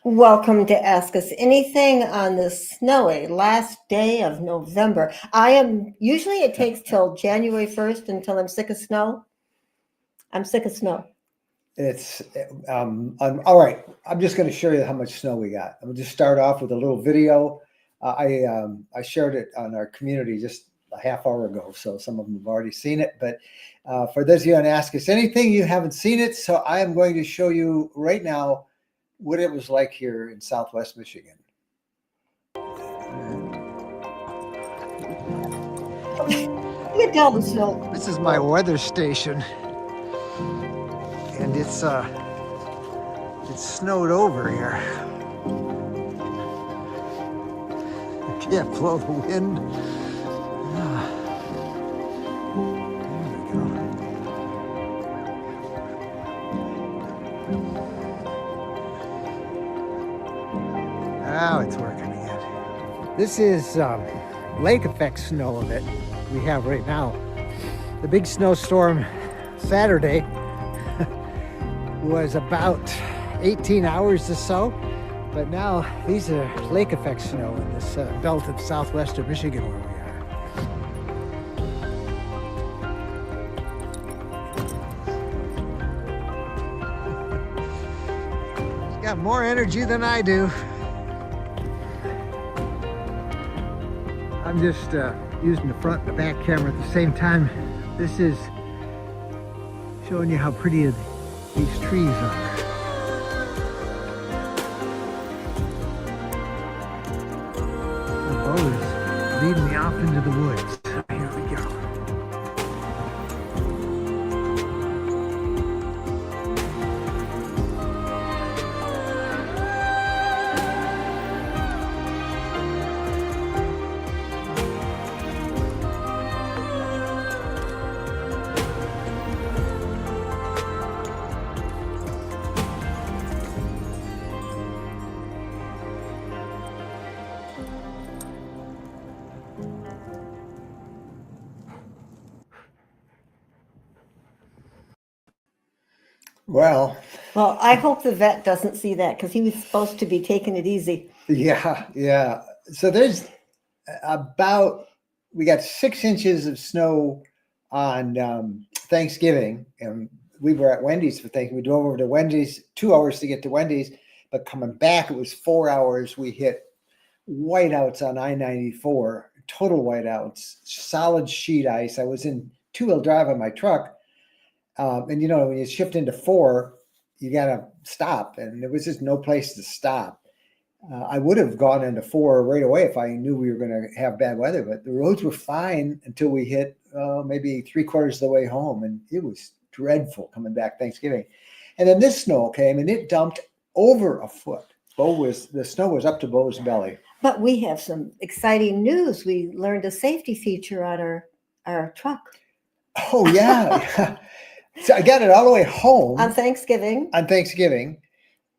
Welcome to Ask Us Anything on the snowy last day of November. Usually it takes till January 1st until I'm sick of snow. I'm sick of snow. It's all right. I'm just going to show you how much snow we got. I'm going to just start off with a little video. I shared it on our community just a half hour ago, so some of them have already seen it. But for those of you on Ask Us Anything, you haven't seen it, so I am going to show you right now what it was like here in Southwest Michigan. You can tell the snow. This is my weather station, and it's snowed over here. You can't blow the wind. Now it's working again. This is lake effect snow that we have right now. The big snowstorm Saturday was about 18 hours or so, but now these are lake effect snow in this belt of southwestern Michigan where we are. He's got more energy than I do. I'm just using the front and the back camera at the same time. This is showing you how pretty these trees are. The boat is leading me off into the woods. Here we go. Well, I hope the vet doesn't see that because he was supposed to be taking it easy. yeah. So there's we got 6 inches of snow on Thanksgiving, and we were at Wendy's for Thanksgiving. We drove over to Wendy's, 2 hours to get to Wendy's, but coming back, it was 4 hours. We hit whiteouts on I-94, total whiteouts, solid sheet ice. I was in two-wheel drive on my truck. And you know, when you shift into 4, you got to stop, and there was just no place to stop. I would have gone into 4 right away if I knew we were going to have bad weather, but the roads were fine until we hit maybe 3/4 of the way home, and it was dreadful coming back Thanksgiving. And then this snow came, and it dumped over a foot. The snow was up to Bo's belly. But we have some exciting news. We learned a safety feature on our truck. Oh yeah. So I got it all the way home on Thanksgiving,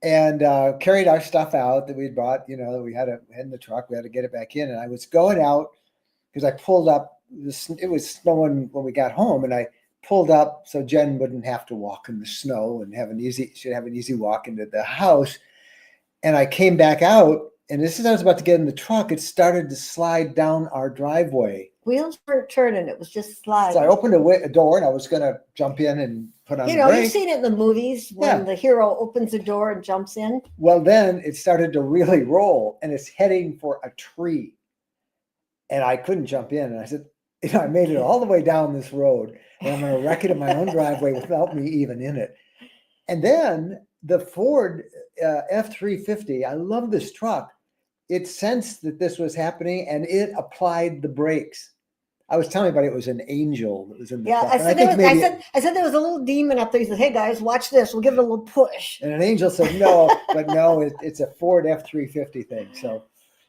and carried our stuff out that we'd bought, you know, that we had in the truck. We had to get it back in. And I was going out because I pulled up. It was snowing when we got home, and I pulled up so Jen wouldn't have to walk in the snow and she'd have an easy walk into the house. And I came back out, and as I was about to get in the truck, it started to slide down our driveway. Wheels weren't turning; it was just sliding. So I opened a door, and I was going to jump in and put on. You've seen it in the movies when the hero opens the door and jumps in. Well, then it started to really roll, and it's heading for a tree, and I couldn't jump in. And I said, you know, I made it all the way down this road, and I'm going to wreck it in my own driveway without me even in it. And then the Ford F-350, I love this truck. It sensed that this was happening, and it applied the brakes. I was telling everybody it was an angel that was in the truck. I said there was a little demon up there. He said, "Hey guys, watch this. We'll give it a little push." And an angel said, "No," but no, it's a Ford F-350 thing. So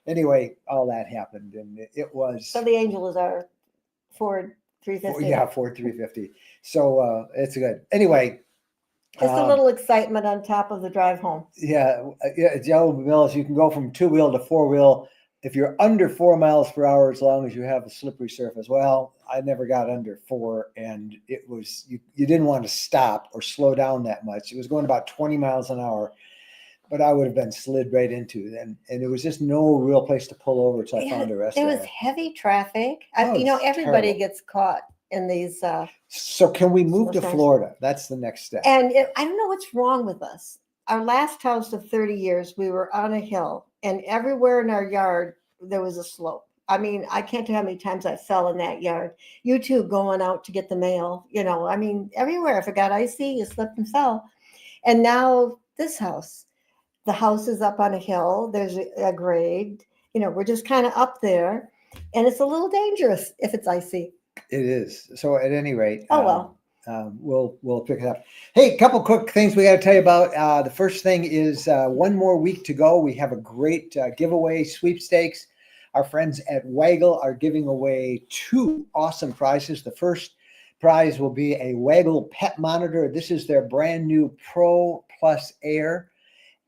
anyway, all that happened, and it was. So the angel is our Ford 350. Yeah, Ford 350. So it's good. Anyway. Just a little excitement on top of the drive home. Yeah, Yellow Mills, you can go from 2-wheel to 4-wheel. If you're under 4 miles per hour, as long as you have a slippery surface. Well, I never got under 4, and it was you didn't want to stop or slow down that much. It was going about 20 miles an hour. but I would have been slid right into. And there was just no real place to pull over, so I Yeah, found a there restaurant. was heavy traffic. Oh, it's Everybody terrible. gets caught in these. So can we move to Snowstorms. Florida? That's the next step. And I don't know what's wrong with us. Our last house of 30 years, we were on a hill, and everywhere in our yard, there was a slope. I mean, I can't tell how many times I fell in that yard. You two going out to get the mail, I mean, everywhere. If it got icy, you slipped and fell. And now this house, the house is up on a hill. There's a grade. We're just kind of up there, and it's a little dangerous if it's icy. It is. So at any rate, Oh, well. we'll pick it up. Hey, a couple quick things we got to tell you about. The first thing is one more week to go. We have a great giveaway sweepstakes. Our friends at Waggle are giving away 2 awesome prizes. The first prize will be a Waggle pet monitor. This is their brand new Pro Plus Air.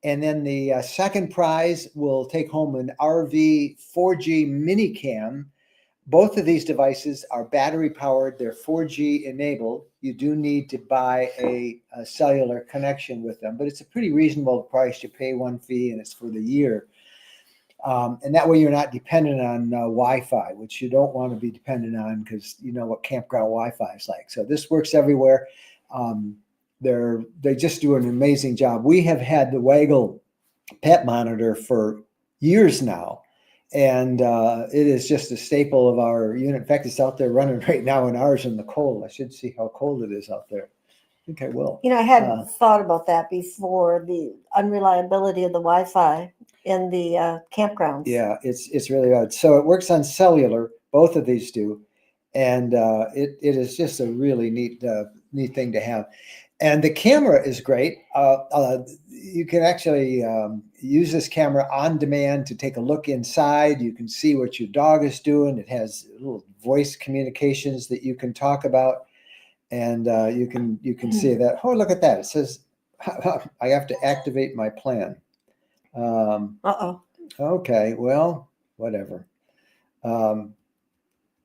And then the second prize will take home an RV 4G mini cam. Both of these devices are battery powered. They're 4G enabled. You do need to buy a cellular connection with them, but it's a pretty reasonable price. You pay one fee and it's for the year. And that way you're not dependent on Wi-Fi, which you don't want to be dependent on because you know what campground Wi-Fi is like. So this works everywhere. They just do an amazing job. We have had the Waggle pet monitor for years now. And it is just a staple of our unit. In fact, it's out there running right now in ours in the cold. I should see how cold it is out there. I think I will. I hadn't thought about that before, the unreliability of the Wi-Fi in the campgrounds. Yeah, it's really odd. So it works on cellular. Both of these do. And it is just a really neat thing to have. And the camera is great. You can actually use this camera on demand to take a look inside. You can see what your dog is doing. It has little voice communications that you can talk about, and you can see that. Oh, look at that! It says I have to activate my plan. Okay, well, whatever. All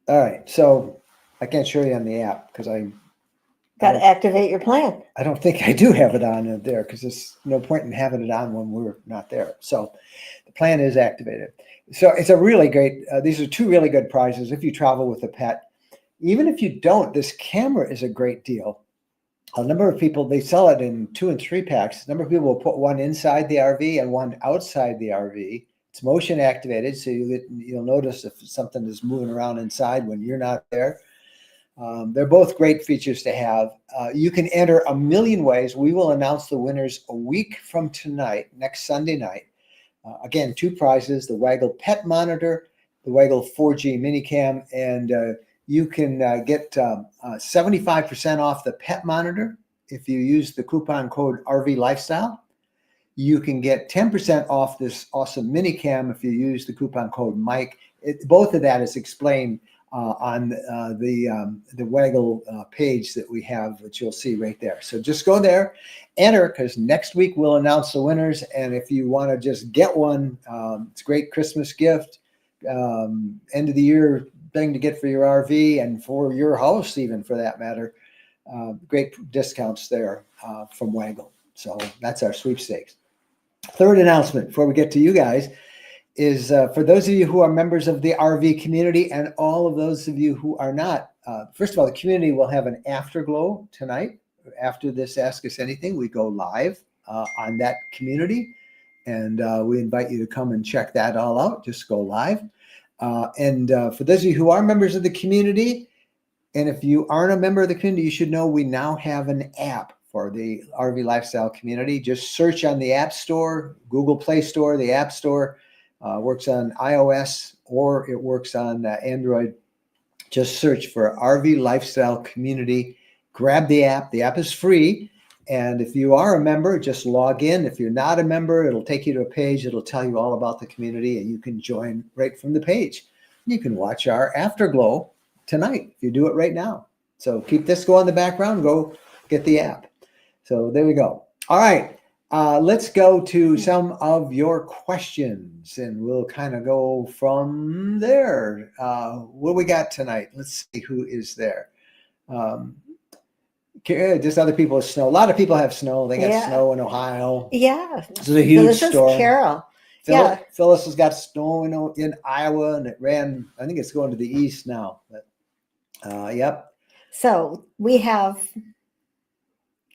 right, so I can't show you on the app because I got to activate your plan. I don't think I do have it on there because there's no point in having it on when we're not there. So the plan is activated. So it's a really great, these are 2 really good prizes if you travel with a pet. Even if you don't, this camera is a great deal. A number of people, they sell it in 2 and 3 packs. A number of people will put one inside the RV and one outside the RV. It's motion activated, so you'll notice if something is moving around inside when you're not there. They're both great features to have. You can enter a million ways. We will announce the winners a week from tonight, next Sunday night. Again, 2 prizes, the Waggle Pet Monitor, the Waggle 4G Minicam, and you can get 75% off the Pet Monitor if you use the coupon code RV Lifestyle. You can get 10% off this awesome Minicam if you use the coupon code Mike. Both of that is explained on the Waggle page that we have, which you'll see right there. So just go there, enter, because next week we'll announce the winners. And if you want to just get one, it's a great Christmas gift, end of the year thing to get for your RV and for your house, even for that matter. Great discounts there from Waggle. So that's our sweepstakes. Third announcement before we get to you guys is for those of you who are members of the RV community and all of those of you who are not. First of all, the community will have an Afterglow tonight. After this Ask Us Anything, we go live on that community, and we invite you to come and check that all out. Just go live. And for those of you who are members of the community, and if you aren't a member of the community, you should know we now have an app for the RV Lifestyle community. Just search on the App Store, Google Play Store, the App Store. Works on iOS or it works on Android. Just search for RV Lifestyle Community. Grab the app. The app is free. And if you are a member, just log in. If you're not a member, it'll take you to a page. It'll tell you all about the community, and you can join right from the page. You can watch our Afterglow tonight if you do it right now. So keep this going in the background. Go get the app. So there we go. All right. Let's go to some of your questions, and we'll kind of go from there. What do we got tonight? Let's see who is there. Just other people with snow. A lot of people have snow. They got Yeah. snow in Ohio. Yeah. This is a huge this storm. is Carol. Yeah. Phyllis has got snow in Iowa, and it ran. I think it's going to the east now. But yep. So we have.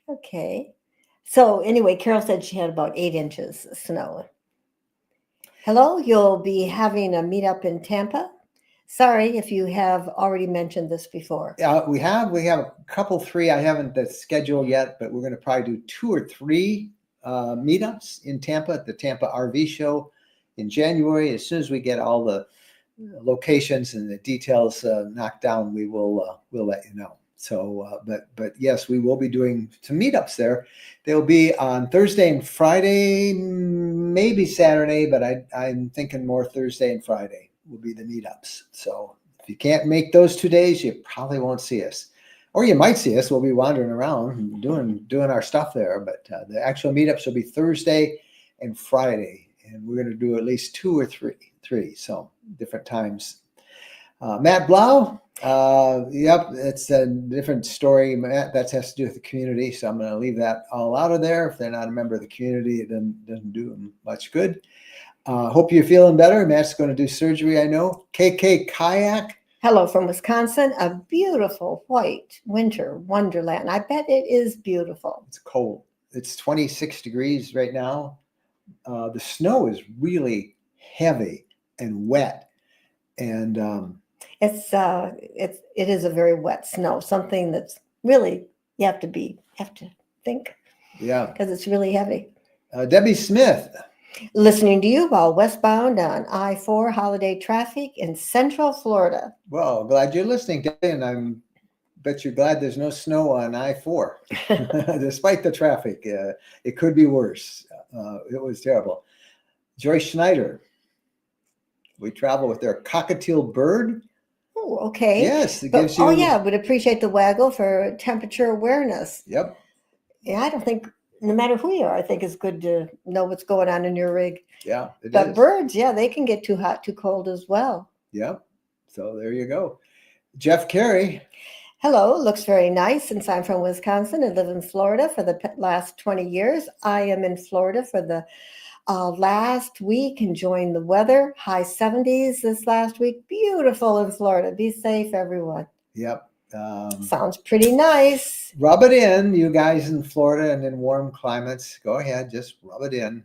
Okay. So anyway, Carol said she had about 8 inches of snow. Hello, you'll be having a meetup in Tampa. Sorry if you have already mentioned this before. We have a couple, 3. I haven't the schedule yet, but we're going to probably do 2 or 3 meetups in Tampa at the Tampa RV show in January. As soon as we get all the locations and the details knocked down, we'll let you know. So, but yes, we will be doing some meetups there. They'll be on Thursday and Friday, maybe Saturday, but I'm thinking more Thursday and Friday will be the meetups. So if you can't make those 2 days, you probably won't see us, or you might see us. We'll be wandering around doing our stuff there. But the actual meetups will be Thursday and Friday, and we're going to do at least 2 or 3, so different times. Matt Blau, yep, it's a different story, Matt. That has to do with the community, so I'm going to leave that all out of there. If they're not a member of the community, it doesn't do them much good. Hope you're feeling better. Matt's going to do surgery, I know. KK Kayak. Hello from Wisconsin, a beautiful white winter wonderland. I bet it is beautiful. It's cold. It's 26 degrees right now. The snow is really heavy and wet, and it is a very wet snow, something that's really you have to think, yeah, because it's really heavy. Debbie Smith, listening to you while westbound on I-4 holiday traffic in Central Florida. Well, glad you're listening, Debbie, and bet you're glad there's no snow on I-4 despite the traffic. It could be worse. It was terrible. Joyce Schneider, we travel with their cockatiel bird. Oh, okay. Yes, it gives you. Oh, yeah, would appreciate the Waggle for temperature awareness. Yep. Yeah, I don't think, no matter who you are, I think it's good to know what's going on in your rig. Yeah, but birds, yeah, they can get too hot, too cold as well. Yep. So there you go. Jeff Carey. Hello, looks very nice since I'm from Wisconsin and live in Florida for the last 20 years. I am in Florida for the last week, enjoying the weather, high 70s this last week. Beautiful in Florida. Be safe, everyone. Yep. Sounds pretty nice. Rub it in, you guys in Florida and in warm climates. Go ahead, just rub it in.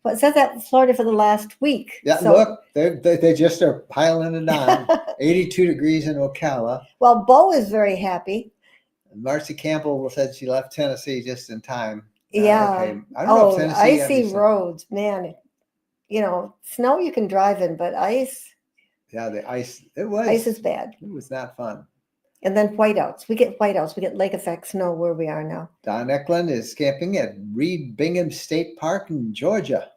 Well, it says that in Florida for the last week. Yeah, so, look, they just are piling it on. 82 degrees in Ocala. Well, Bo is very happy. Marcy Campbell said she left Tennessee just in time. Yeah. Okay. I don't know if Tennessee. Icy roads, man. You know, snow you can drive in, but ice. Yeah, the ice. It was. Ice is bad. It was not fun. And then whiteouts. We get whiteouts. We get lake effect snow where we are now. Don Eklund is camping at Reed Bingham State Park in Georgia.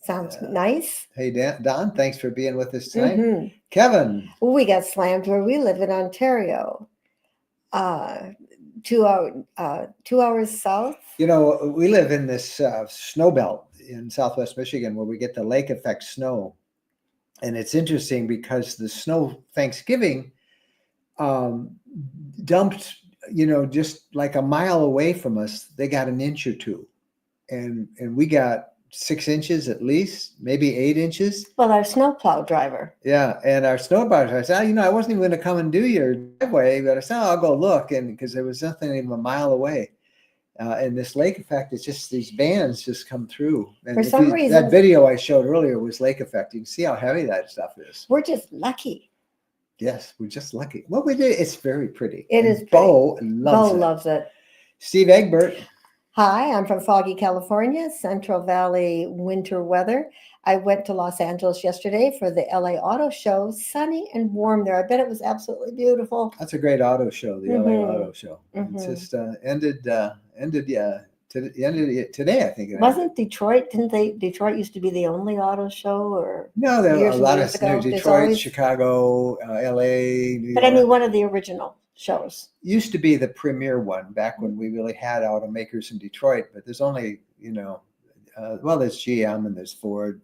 Sounds nice. Hey, Don, thanks for being with us tonight. Mm-hmm. Kevin. We got slammed where we live in Ontario. 2 hours south. You know, we live in this snow belt in Southwest Michigan where we get the lake effect snow. And it's interesting because the snow Thanksgiving dumped, just like a mile away from us, they got an inch or 2. And we got 6 inches at least, maybe 8 inches. Well, our snowplow driver. Yeah, and our snowplow driver said, I wasn't even going to come and do your driveway, but I said, I'll go look, and because there was nothing even a mile away. And this lake effect is just these bands just come through. And for some reason, that video I showed earlier was lake effect. You can see how heavy that stuff is. We're just lucky. Yes, we're just lucky. What we did, it's very pretty. It is pretty. Bo loves it. Steve Egbert. Hi, I'm from foggy California, Central Valley winter weather. I went to Los Angeles yesterday for the LA Auto Show. Sunny and warm there. I bet it was absolutely beautiful. That's a great auto show, the LA Auto Show. It's just ended today, I think. Wasn't Detroit? Detroit used to be the only auto show, or no? There were a lot of Detroit, Chicago, LA. But I mean, one of the original shows used to be the premier one back when we really had automakers in Detroit. But there's only there's GM and there's Ford.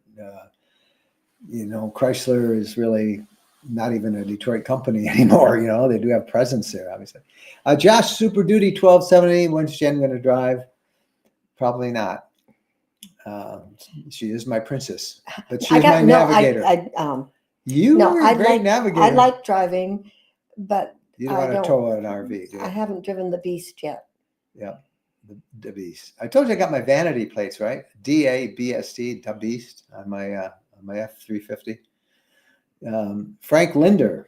Chrysler is really not even a Detroit company anymore. You know, they do have presence there, obviously. Josh, Super Duty 1270. When's Jen going to drive? Probably not. She is my princess, but she's my navigator. You no, were a great navigator. I like driving, but You don't want to tow an RV, do you? I haven't driven the Beast yet. Yeah, the Beast. I told you I got my vanity plates, right? DABST, the Beast, on my F350. Frank Linder.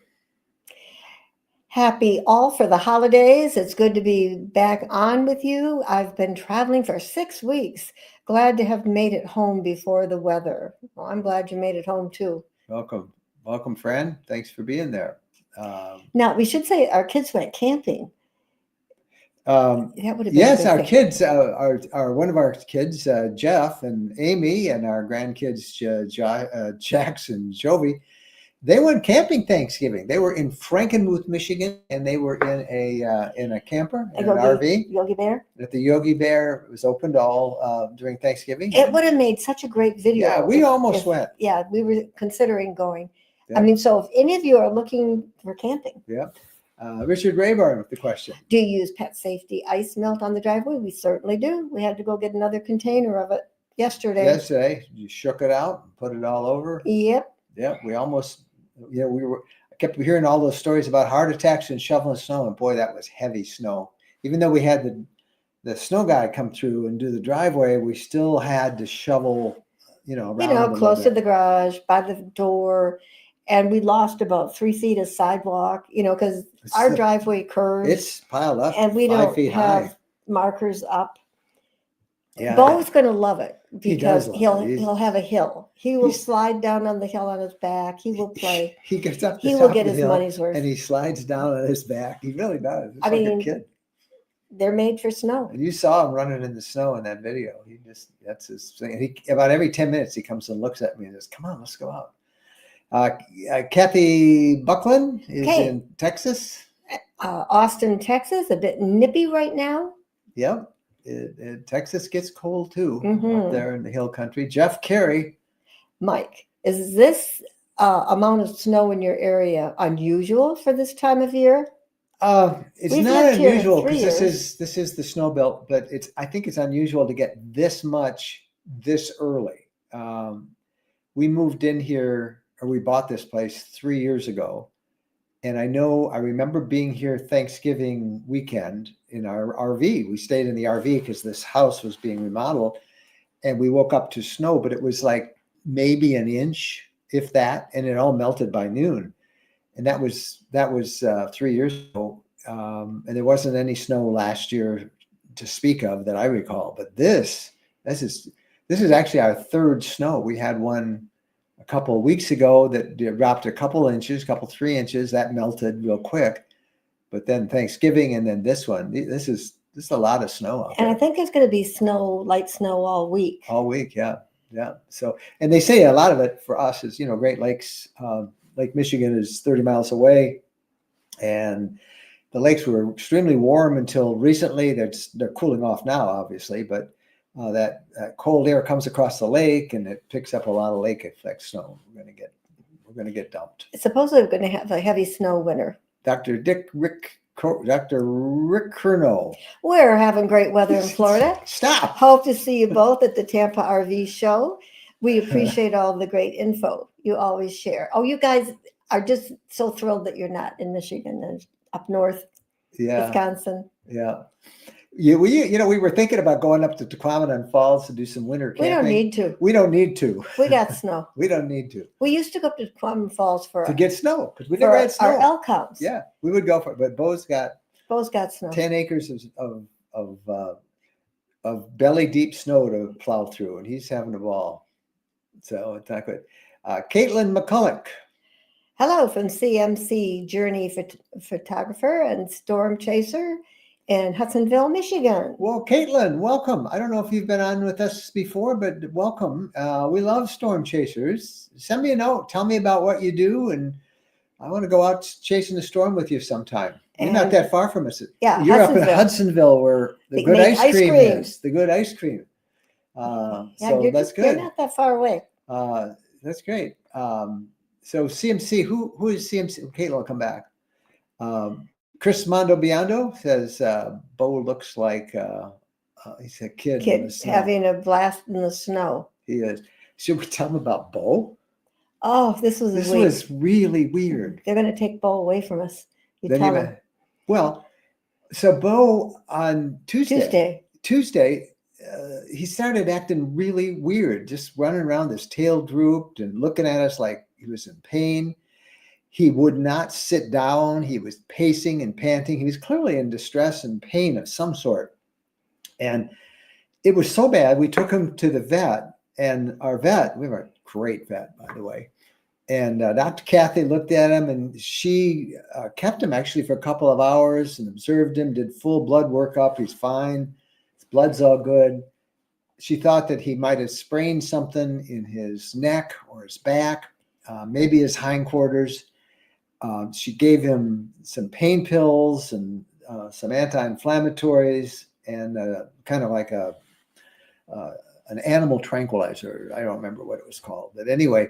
Happy all for the holidays. It's good to be back on with you. I've been traveling for 6 weeks. Glad to have made it home before the weather. Well, I'm glad you made it home too. Welcome, friend. Thanks for being there. Now, we should say our kids went camping. That would have been yes, our thing. kids are one of our kids, Jeff and Amy, and our grandkids, Jax and Jovi. They went camping Thanksgiving. They were in Frankenmuth, Michigan, and they were in a camper, in an RV. Yogi Bear? At the Yogi Bear. It was open to all during Thanksgiving. It would have made such a great video. Yeah, we almost went. Yeah, we were considering going. Yeah. I mean, so if any of you are looking for camping. Yeah. Richard Rayburn with the question. Do you use pet safety ice melt on the driveway? We certainly do. We had to go get another container of it yesterday. Yesterday, you shook it out, put it all over. Yep. Yeah, we almost, I kept hearing all those stories about heart attacks and shoveling snow, and boy, that was heavy snow. Even though we had the snow guy come through and do the driveway, we still had to shovel, around close to the garage, by the door, and we lost about 3 feet of sidewalk, because our driveway curves. It's piled up, and we 5 don't feet have high. Markers up. Yeah, Bo's going to love it because love it. he'll have a hill. He will slide down on the hill on his back. He will play. He gets up. He will get his money's worth, and he slides down on his back. He really does. It's like a kid. They're made for snow. And you saw him running in the snow in that video. That's his thing. About every 10 minutes, he comes and looks at me and says, "Come on, let's go out." Kathy Buckland is in Texas. Austin, Texas, a bit nippy right now. Yep. Texas gets cold too up there in the hill country. Jeff Carey. Mike, is this amount of snow in your area unusual for this time of year? It's not unusual because this is the snow belt, but I think it's unusual to get this much this early. We moved in here, or we bought this place 3 years ago. And I remember being here Thanksgiving weekend in our RV. We stayed in the RV because this house was being remodeled, and we woke up to snow, but it was like maybe an inch, if that, and it all melted by noon. And that was 3 years ago. And there wasn't any snow last year to speak of that I recall. But this is actually our third snow. We had one a couple of weeks ago that dropped a couple 3 inches. That melted real quick. But then Thanksgiving, and then this one. This is a lot of snow out there. And I think there's going to be light snow all week. All week, yeah. So, and they say a lot of it for us is, Great Lakes. Lake Michigan is 30 miles away, and the lakes were extremely warm until recently. They're cooling off now, obviously, but that cold air comes across the lake and it picks up a lot of lake effect snow. We're going to get dumped. Supposedly we're going to have a heavy snow winter. Dr. Rick Curnow. We're having great weather in Florida. Stop. Hope to see you both at the Tampa RV show. We appreciate all the great info you always share. Oh, you guys are just so thrilled that you're not in Michigan and up north, Wisconsin. Yeah. We were thinking about going up to Tequamanon Falls to do some winter camping. We don't need to. We don't need to. We got snow. We don't need to. We used to go up to Tequamanon Falls to get snow because we never had snow. Our elk house. Yeah, we would go for it, but Bo's got snow. 10 acres of belly deep snow to plow through, and he's having a ball. So it's not good. Caitlin McCulloch. Hello from CMC Journey Photographer and Storm Chaser in Hudsonville, Michigan. Well, Caitlin, welcome. I don't know if you've been on with us before, but welcome. We love Storm Chasers. Send me a note. Tell me about what you do, and I want to go out chasing the storm with you sometime. You're not that far from us. Yeah, you're up in Hudsonville where the good ice cream is. The good ice cream. So that's good. You're not that far away. That's great. So CMC, who is CMC? Caitlin will come back. Chris Mondo Biondo says Bo looks like he's a kid in the Kid snow. having a blast in the snow. He is. Should we tell him about Bo? Oh, this was This weird. was really weird. They're going to take Bo away from us. You Then tell even- him. Well, so Bo on Tuesday, he started acting really weird, just running around, his tail drooped and looking at us like he was in pain. He would not sit down. He was pacing and panting. He was clearly in distress and pain of some sort. And it was so bad, we took him to the vet, and our vet, we have a great vet, by the way. And Dr. Kathy looked at him, and she kept him actually for a couple of hours and observed him, did full blood workup. He's fine. His blood's all good. She thought that he might have sprained something in his neck or his back, maybe his hindquarters. She gave him some pain pills and some anti-inflammatories and kind of like an animal tranquilizer. I don't remember what it was called, but anyway,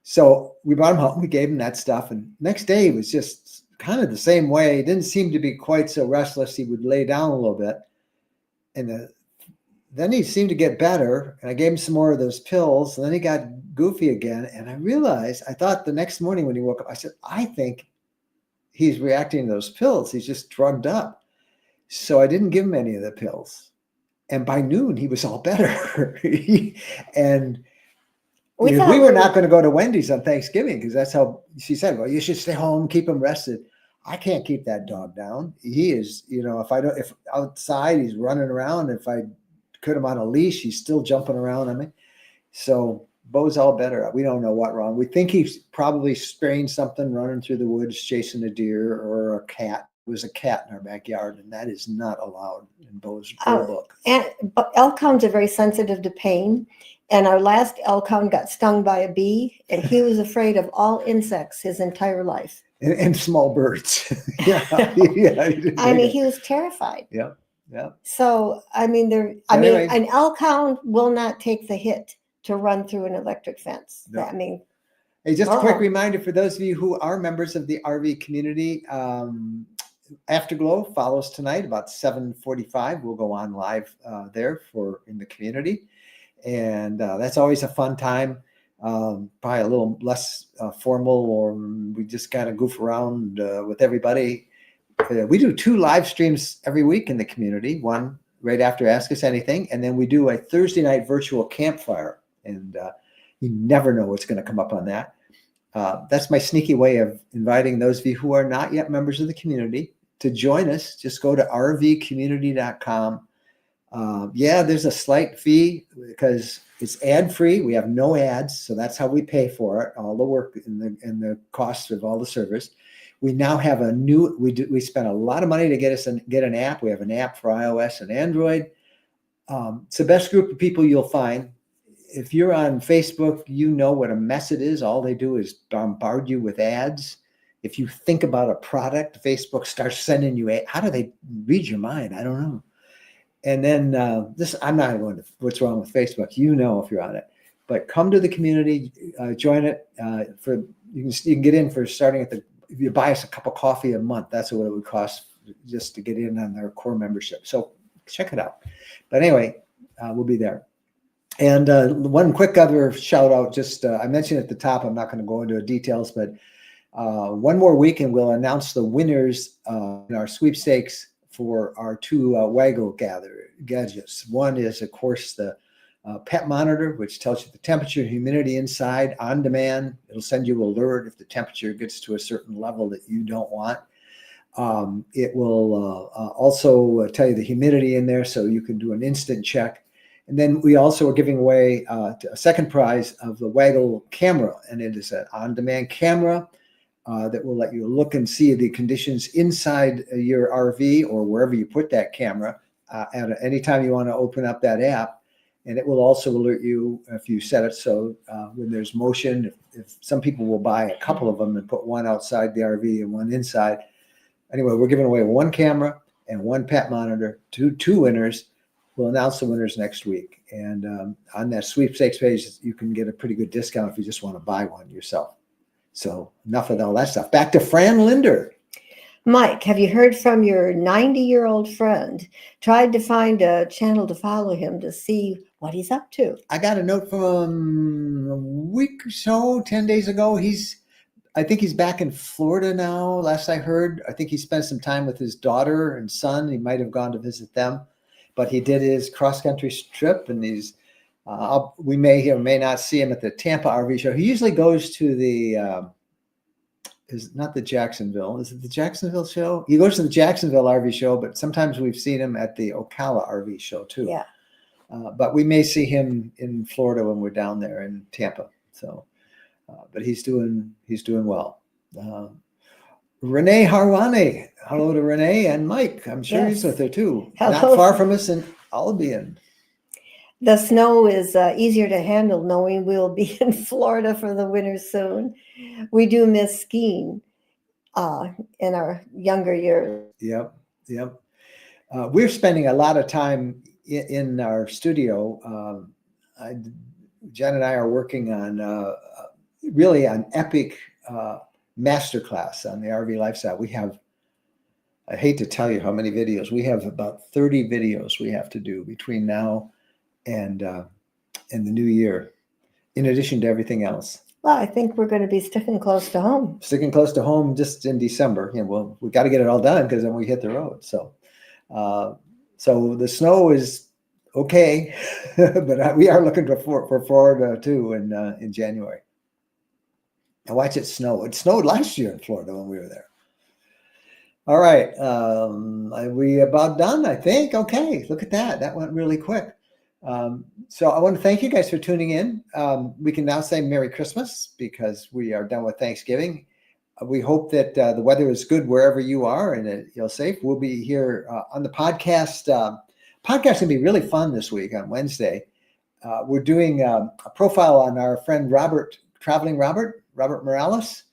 so we brought him home. We gave him that stuff, and next day he was just kind of the same way. He didn't seem to be quite so restless. He would lay down a little bit, and then he seemed to get better. And I gave him some more of those pills, and then he got goofy again. And I realized, I thought the next morning when he woke up, I said, I think he's reacting to those pills. He's just drugged up. So I didn't give him any of the pills. And by noon, he was all better. And we were not going to go to Wendy's on Thanksgiving because that's how she said, well, you should stay home, keep him rested. I can't keep that dog down. He is, if outside he's running around, if I put him on a leash, he's still jumping around on me. So Bo's all better. We don't know what wrong. We think he's probably sprained something running through the woods, chasing a deer or a cat. There was a cat in our backyard, and that is not allowed in Bo's rule book. But elk hounds are very sensitive to pain. And our last elk hound got stung by a bee, and he was afraid of all insects his entire life. And small birds. Yeah. He was terrified. Yeah. So, an elk hound will not take the hit to run through an electric fence. No. Hey, just a quick reminder for those of you who are members of the RV community, Afterglow follows tonight about 7:45. We'll go on live there in the community. And that's always a fun time, probably a little less formal, or we just kind of goof around with everybody. We do 2 live streams every week in the community, one right after Ask Us Anything, and then we do a Thursday night virtual campfire, and you never know what's going to come up on that. That's my sneaky way of inviting those of you who are not yet members of the community to join us. Just go to rvcommunity.com. There's a slight fee because it's ad-free. We have no ads, so that's how we pay for it, all the work and the costs of all the service. We now have we spent a lot of money to get an app. We have an app for iOS and Android. It's the best group of people you'll find. If you're on Facebook, you know what a mess it is. All they do is bombard you with ads. If you think about a product, Facebook starts sending you ads. How do they read your mind? I don't know. And then I'm not going to what's wrong with Facebook. You know if you're on it, but come to the community, join it. You can get in for starting if you buy us a cup of coffee a month, that's what it would cost just to get in on their core membership. So check it out. But anyway, we'll be there. And one quick other shout out, I mentioned at the top, I'm not going to go into details, but one more week and we'll announce the winners in our sweepstakes for our 2 Waggle gadgets. One is, of course, the pet monitor, which tells you the temperature and humidity inside on demand. It'll send you an alert if the temperature gets to a certain level that you don't want. It will also tell you the humidity in there, so you can do an instant check. And then we also are giving away a second prize of the Waggle camera, and it is an on-demand camera that will let you look and see the conditions inside your RV or wherever you put that camera at any time you want to open up that app. And it will also alert you if you set it so when there's motion. If some people will buy a couple of them and put one outside the RV and one inside. Anyway, we're giving away 1 camera and 1 pet monitor, two winners. We'll announce the winners next week. And on that sweepstakes page, you can get a pretty good discount if you just want to buy one yourself. So enough of all that stuff. Back to Fran Linder. Mike, have you heard from your 90-year-old friend? Tried to find a channel to follow him to see what he's up to. I got a note from him a week or so, 10 days ago. I think he's back in Florida now, last I heard. I think he spent some time with his daughter and son. He might have gone to visit them, but he did his cross-country trip, and we may or may not see him at the Tampa RV show. He usually goes to the, is not the Jacksonville. Is it the Jacksonville show? He goes to the Jacksonville RV show, but sometimes we've seen him at the Ocala RV show too. Yeah. But we may see him in Florida when we're down there in Tampa. So, but he's doing well. Renee Harwane. Hello to Renee and Mike. I'm sure he's with her too. Hello. Not far from us in Albion. The snow is easier to handle knowing we'll be in Florida for the winter soon. We do miss skiing in our younger years. Yep. We're spending a lot of time in our studio. Jen and I are working on really an epic masterclass on the RV lifestyle. We have, I hate to tell you how many videos. We have about 30 videos we have to do between now and the new year, in addition to everything else. Well, I think we're going to be sticking close to home. Sticking close to home just in December. Well, we got to get it all done because then we hit the road. So the snow is okay, but we are looking for Florida too in January. And watch it snow. It snowed last year in Florida when we were there. All right. Are we about done, I think? Okay. Look at that. That went really quick. So I want to thank you guys for tuning in. We can now say Merry Christmas because we are done with Thanksgiving. We hope that the weather is good wherever you are and that you're safe. We'll be here on the podcast. Podcast can be really fun this week on Wednesday. We're doing a profile on our friend Traveling Robert Morales.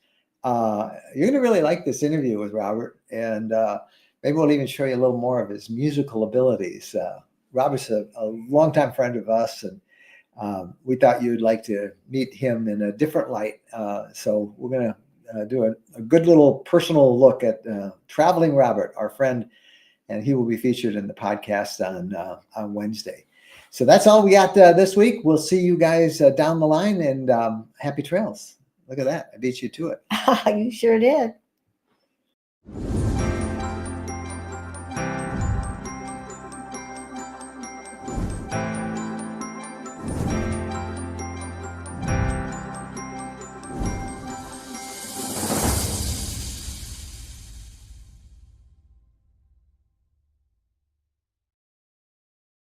You're going to really like this interview with Robert, and maybe we'll even show you a little more of his musical abilities. Robert's a longtime friend of us, and we thought you'd like to meet him in a different light. So we're going to do a good little personal look at Traveling Robert, our friend, and he will be featured in the podcast on Wednesday. So that's all we got this week. We'll see you guys down the line, and happy trails. Look at that. I beat you to it. You sure did.